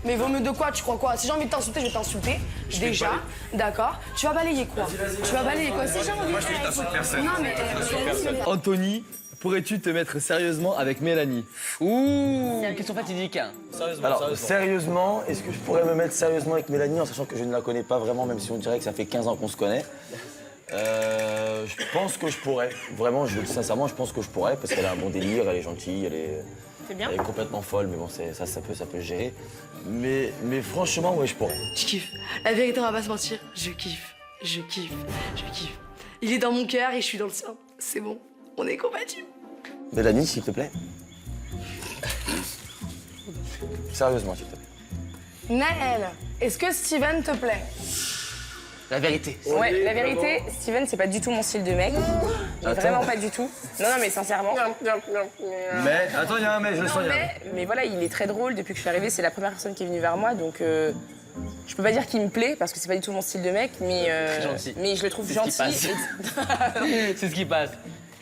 Mais vaut mieux de quoi, tu crois quoi? Si j'ai envie de t'insulter, je vais t'insulter. Déjà, d'accord. Tu vas balayer quoi? Tu vas balayer quoi? Si j'ai envie Moi, je te t'insulte personne. Non, mais... Anthony, pourrais-tu te mettre sérieusement avec Mélanie? Ouh. C'est une question fatidique. Alors, sérieusement, est-ce que je pourrais me mettre sérieusement avec Mélanie en sachant que je ne la connais pas vraiment, même si on dirait que ça fait 15 ans qu'on se connaît? Je pense que je pourrais. Vraiment, sincèrement, je pense que je pourrais parce qu'elle a un bon délire, elle est gentille, elle est complètement folle, mais bon, ça peut se gérer. Mais franchement, ouais, je pourrais. Je kiffe. La vérité, on va pas se mentir. Je kiffe. Je kiffe. Je kiffe. Il est dans mon cœur et je suis dans le sien. C'est bon. On est compatibles. Mélanie, s'il te plaît. Sérieusement, s'il te plaît. Naël, est-ce que Steven te plaît? La vérité. Ouais, la vérité, Steven, c'est pas du tout mon style de mec. Mais vraiment pas du tout. Non, mais sincèrement. Mais, attends, il y a un mais, je le sens. Mais voilà, il est très drôle. Depuis que je suis arrivée, c'est la première personne qui est venue vers moi. Donc, je peux pas dire qu'il me plaît, parce que c'est pas du tout mon style de mec. Mais, mais je le trouve gentil. C'est ce qui passe.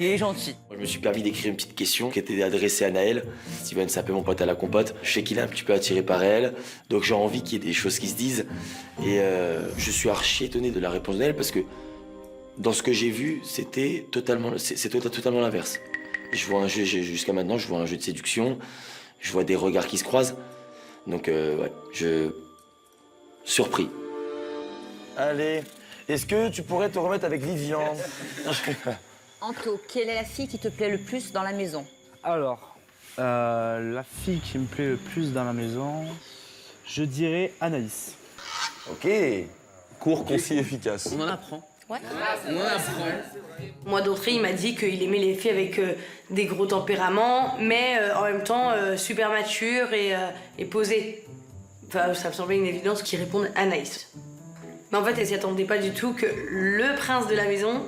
Il est gentil. Moi, je me suis permis d'écrire une petite question qui était adressée à Naël. Steven, c'est un peu mon pote à la compote. Je sais qu'il est un petit peu attiré par elle, donc j'ai envie qu'il y ait des choses qui se disent. Et je suis archi étonné de la réponse de Naël parce que dans ce que j'ai vu, c'était totalement l'inverse. Je vois un jeu, jusqu'à maintenant, je vois un jeu de séduction, je vois des regards qui se croisent. Donc, ouais, surpris. Allez, est-ce que tu pourrais te remettre avec Vivian? Anto, quelle est la fille qui te plaît le plus dans la maison? Alors, la fille qui me plaît le plus dans la maison, je dirais Anaïs. Ok. Court, concis, efficace. On en apprend. Ouais. On en apprend. Moi, d'entrée, il m'a dit qu'il aimait les filles avec des gros tempéraments, mais en même temps super matures et posées. Enfin, ça me semblait une évidence qu'il réponde Anaïs. Mais en fait, elle s'y attendait pas du tout que le prince de la maison,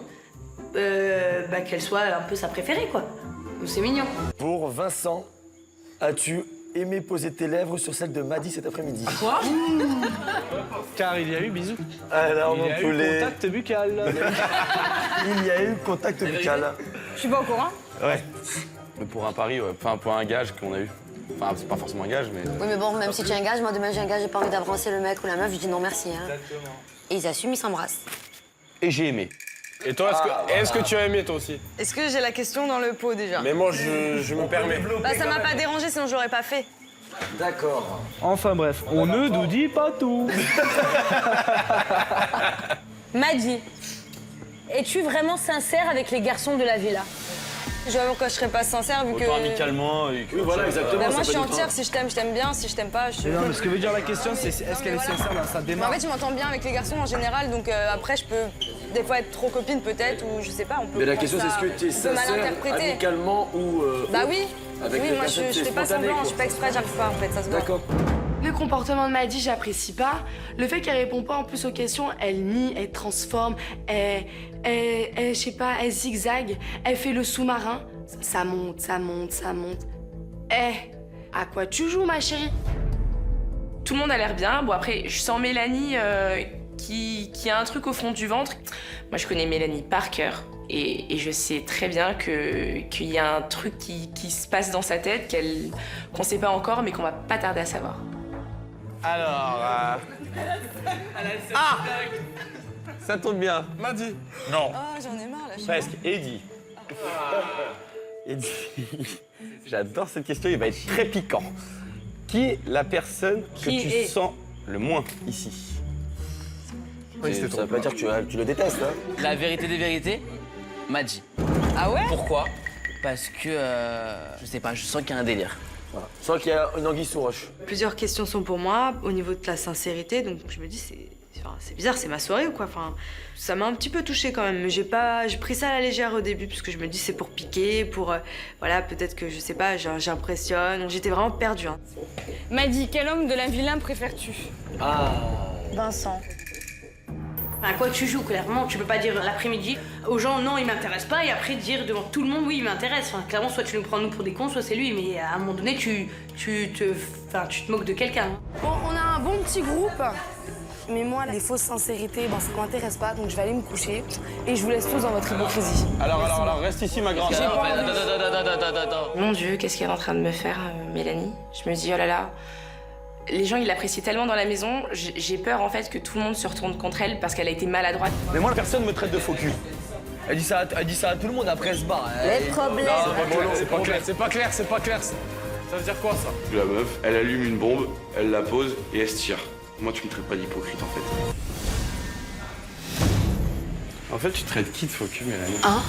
qu'elle soit un peu sa préférée, quoi. Donc c'est mignon. Pour Vincent, as-tu aimé poser tes lèvres sur celle de Maddy cet après-midi? Quoi? Car il y a eu bisous. Alors, Il y a eu contact buccal. Il y a eu contact buccal. Je suis pas au courant. Ouais. Mais pour un pari, ouais. Enfin, pour un gage qu'on a eu. Enfin, c'est pas forcément un gage, mais... Oui, mais bon, même si tu as un gage, moi demain j'ai un gage, j'ai pas envie d'avancer le mec ou la meuf, je dis non merci. Hein. Exactement. Et ils assument, ils s'embrassent. Et j'ai aimé. Et toi, est-ce que tu as aimé, toi aussi? Est-ce que j'ai la question dans le pot déjà? Mais moi, je me permets. Bah, ça m'a pas dérangé, sinon j'aurais pas fait. D'accord. Enfin bref, on ne nous dit pas tout. Maddy, es-tu vraiment sincère avec les garçons de la villa? Je vois pourquoi je serais pas sincère vu que... Autant amicalement et que... Oui, voilà, exactement. Bah, moi, ça je suis peut être entière. Si je t'aime bien. Si je t'aime pas, je suis... Mais non, mais ce que veut dire la question, c'est est-ce qu'elle est sincère dans sa Mais en démarche? fait, je m'entends bien avec les garçons en général, donc après, je peux des fois être trop copine peut-être, ou je sais pas, on peut... Mais la prendre question, c'est ça- est-ce que tu es on peut mal sincère interpréter. amicalement ou... Bah oui. avec Oui, les moi, personnes, je c'est fais pas spontané, semblant, quoi. je suis pas exprès, j'arrive pas en fait, ça se voit. D'accord. Le comportement de Maddy, j'apprécie pas. Le fait qu'elle répond pas en plus aux questions, elle nie, elle transforme, je sais pas, elle zigzague, elle fait le sous-marin. Ça monte, ça monte, ça monte. À quoi tu joues, ma chérie? Tout le monde a l'air bien. Bon, après, je sens Mélanie qui a un truc au fond du ventre. Moi, je connais Mélanie par cœur. Et je sais très bien qu'il y a un truc qui se passe dans sa tête qu'on sait pas encore, mais qu'on va pas tarder à savoir. Alors... Ah! Ça tombe bien. Maddy. Non. Oh, j'en ai marre, là. Presque. Eddie. Eddie. J'adore cette question, il va être très piquant. Qui est la personne que Qui tu est sens le moins ici? Ça veut pas dire que tu le détestes, hein? La vérité des vérités, Maddy. Ah ouais? Pourquoi? Parce que, je sais pas, je sens qu'il y a un délire. Voilà. Je sens qu'il y a une anguille sous roche. Plusieurs questions sont pour moi au niveau de la sincérité, donc je me dis c'est bizarre, c'est ma soirée ou quoi. Enfin, ça m'a un petit peu touchée quand même, mais j'ai pris ça à la légère au début parce que je me dis c'est pour piquer, pour voilà, peut-être que je sais pas, j'impressionne. J'étais vraiment perdue. Hein. Maddy, quel homme de la vilain préfères-tu? Vincent. À quoi tu joues, clairement? Tu peux pas dire l'après-midi aux gens non, il m'intéresse pas, et après dire devant tout le monde oui, il m'intéresse. Enfin, clairement, soit tu nous prends nous pour des cons, soit c'est lui, mais à un moment donné, tu te moques de quelqu'un. Hein. Bon, on a un bon petit groupe, mais moi, les fausses sincérités, ça m'intéresse pas, donc je vais aller me coucher et je vous laisse tous dans votre hypocrisie. Alors, reste ici, ma grande. Mon Dieu, qu'est-ce qu'elle est en train de me faire, Mélanie? Je me dis, oh là là, Les gens, ils l'appréciaient tellement dans la maison, j'ai peur en fait que tout le monde se retourne contre elle parce qu'elle a été maladroite. Mais moi, personne me traite de faux cul. Elle dit ça à tout le monde, après elle se barre. Les problèmes. C'est pas clair, c'est pas clair, c'est pas clair. Ça veut dire quoi ça? La meuf, elle allume une bombe, elle la pose et elle se tire. Moi, tu me traites pas d'hypocrite en fait. En fait, tu traites qui de faux cul, Mélanie? Hein?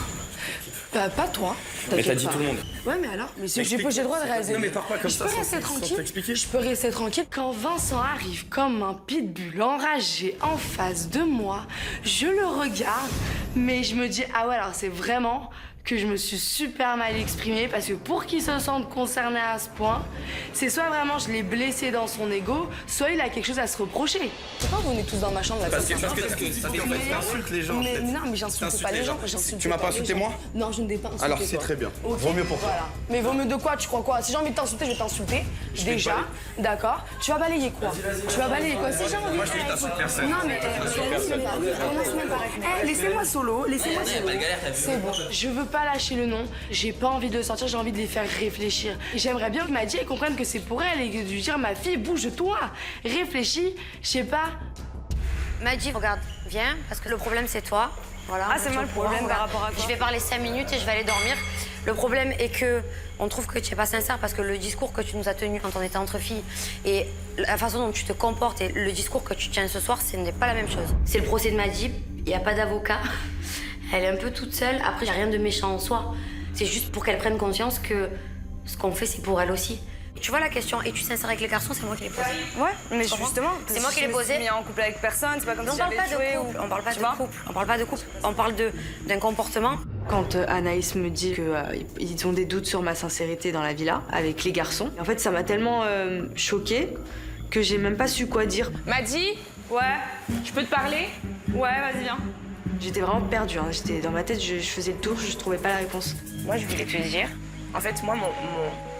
Bah, pas toi. Mais t'as dit tout le monde. Ouais, mais alors? Mais j'ai pas le droit de réaliser. Non, mais pourquoi comme Je ça peux rester tranquille. t'expliquer? Je peux rester tranquille. Quand Vincent arrive comme un pitbull enragé en face de moi, je le regarde, mais je me dis, ah ouais, alors c'est vraiment que je me suis super mal exprimée parce que pour qu'il se sente concerné à ce point, c'est soit vraiment je l'ai blessé dans son ego, soit il a quelque chose à se reprocher. Pourquoi vous venez tous dans ma chambre là? Parce que t'insultes les gens. Mais non, mais j'insulte pas les gens. Tu m'as pas insulté moi? Non, je ne t'ai pas insulté. Alors c'est toi. très bien. Ok, Vaut mieux pour toi. voilà. Mais vaut mieux de quoi? Tu crois quoi? Si j'ai envie de t'insulter, je vais t'insulter. Déjà, d'accord? Tu vas balayer quoi? Tu vas balayer quoi? Si j'ai envie. Moi je t'insulte personne. Non mais commence même pas. Laissez-moi solo, laissez-moi solo. C'est bon. Je veux pas lâcher le nom. J'ai pas envie de sortir, j'ai envie de les faire réfléchir. Et j'aimerais bien que Maddy comprenne que c'est pour elle et de lui dire ma fille, bouge-toi, réfléchis, je sais pas. Maddy, regarde, viens, parce que le problème c'est toi. Voilà. Ah, c'est moi le problème par rapport à quoi? Je vais parler 5 minutes et je vais aller dormir. Le problème est que on trouve que tu es pas sincère parce que le discours que tu nous as tenu quand on était entre filles et la façon dont tu te comportes et le discours que tu tiens ce soir, ce n'est pas la même chose. C'est le procès de Maddy, il n'y a pas d'avocat. Elle est un peu toute seule. Après, il n'y a rien de méchant en soi. C'est juste pour qu'elle prenne conscience que ce qu'on fait, c'est pour elle aussi. Tu vois la question, es-tu sincère avec les garçons? C'est moi qui l'ai posée. Ouais, mais justement, c'est moi qui l'ai posée. mis en couple avec personne, c'est pas comme On si parle j'avais pas de joué couple, on parle pas de couple, on parle pas de couple, on parle d'un comportement. Quand Anaïs me dit qu'ils ont des doutes sur ma sincérité dans la villa avec les garçons, en fait ça m'a tellement choquée que j'ai même pas su quoi dire. Maddy? Ouais. Je peux te parler? Ouais, vas-y, viens. J'étais vraiment perdue, hein. J'étais dans ma tête, je faisais le tour, je trouvais pas la réponse. Moi, je voulais te dire, en fait, moi, mon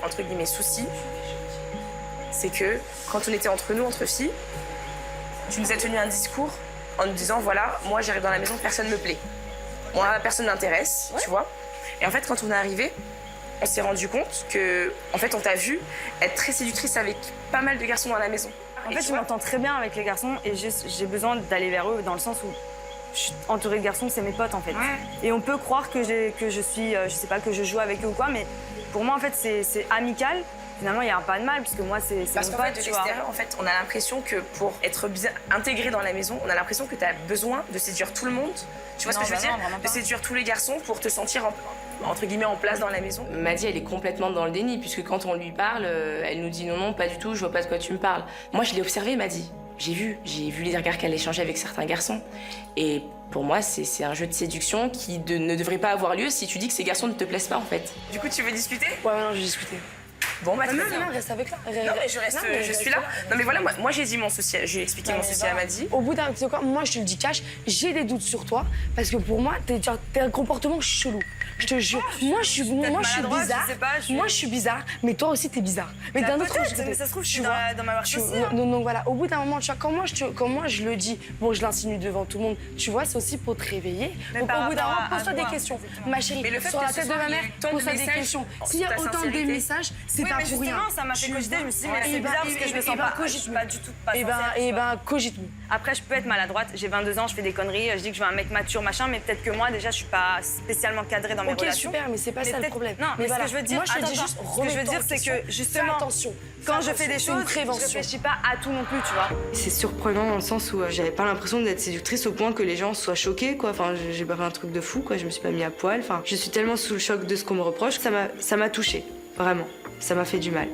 entre guillemets, souci, c'est que quand on était entre nous, entre filles, tu nous as tenu un discours en nous disant, voilà, moi, j'arrive dans la maison, personne me plaît. Moi, personne m'intéresse, tu vois. Et en fait, quand on est arrivé, on s'est rendu compte que, en fait, on t'a vu être très séductrice avec pas mal de garçons dans la maison. En fait, je m'entends très bien avec les garçons et j'ai besoin d'aller vers eux dans le sens où je suis entourée de garçons, c'est mes potes en fait. Et on peut croire que je suis, je sais pas, que je joue avec eux ou quoi, mais pour moi en fait c'est amical. Finalement, il n'y a pas de mal puisque moi c'est parce mon qu'en pote, fait, de tu vois. l'extérieur, en fait, on a l'impression que pour être bien intégré dans la maison, on a l'impression que tu as besoin de séduire tout le monde. Tu vois ce que je veux dire? De séduire tous les garçons pour te sentir entre guillemets en place dans la maison. Maddy, elle est complètement dans le déni puisque quand on lui parle, elle nous dit non, non, pas du tout, je vois pas de quoi tu me parles. Moi, je l'ai observé, Maddy. J'ai vu les regards qu'elle échangeait avec certains garçons. Et pour moi, c'est un jeu de séduction qui ne devrait pas avoir lieu si tu dis que ces garçons ne te plaisent pas, en fait. Du coup, tu veux discuter? Ouais, non, je vais discuter. Bon, bah, non, reste avec là. Non, mais je suis là. Non, mais voilà, moi j'ai dit mon souci, j'ai expliqué mon souci à Maddy. Au bout d'un tu sais quoi, moi je te le dis cash, j'ai des doutes sur toi parce que pour moi, t'as un comportement chelou. Je te jure. Moi je suis bizarre. Moi je suis bizarre, mais toi aussi t'es bizarre. Mais d'un autre côté, mais ça se trouve, je suis dans ma marche aussi. Donc voilà, au bout d'un moment, tu vois, quand moi je le dis, bon, je l'insinue devant tout le monde, tu vois, c'est aussi pour te réveiller. Donc au bout d'un moment, pose-toi des questions. Ma chérie, sur la tête de ma mère, pose-toi des questions. S'il y a autant de messages, c'est pas pour rien. Ça m'a fait cogiter, je me suis dit, mais c'est bizarre parce que je me sens pas du tout pas sincère. Cogite-moi. Après, je peux être maladroite, j'ai 22 ans, je fais des conneries, je dis que je veux un mec mature, machin, mais peut-être que moi, déjà, je suis pas spécialement cadrée dans mes relations. Ok, super, mais c'est pas ça le problème. Non, mais ce que je veux dire, moi, je te dis juste, ce que je veux dire, c'est que justement, attention. Quand je fais des choses, je réfléchis pas à tout non plus, tu vois. C'est surprenant dans le sens où j'avais pas l'impression d'être séductrice au point que les gens soient choqués, quoi. Enfin, j'ai pas fait un truc de fou, quoi. Je me suis pas mis à poil. Enfin, je suis tellement sous le choc de ce qu'on me reproche que ça m'a touchée, vraiment. Ça m'a fait du mal.